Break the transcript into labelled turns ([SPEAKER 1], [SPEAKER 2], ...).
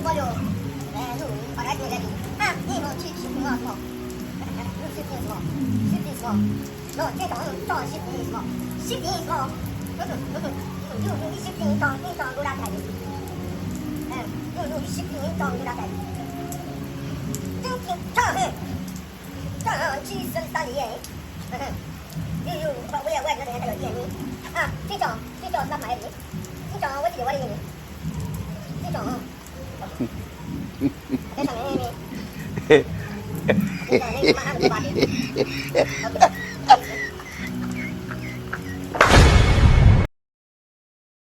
[SPEAKER 1] Voglio, tu, magari vedi, io non ci sono, no. 10点什么？10点什么？然后这种到10点什么？10点什么？又10点到多大台的？又10点到多大台的？今天上起身打脸，又我也外国人还有眼睛啊！这种三百里，这种我记得我的眼睛，这种在上面。这种那个马上就把这，OK。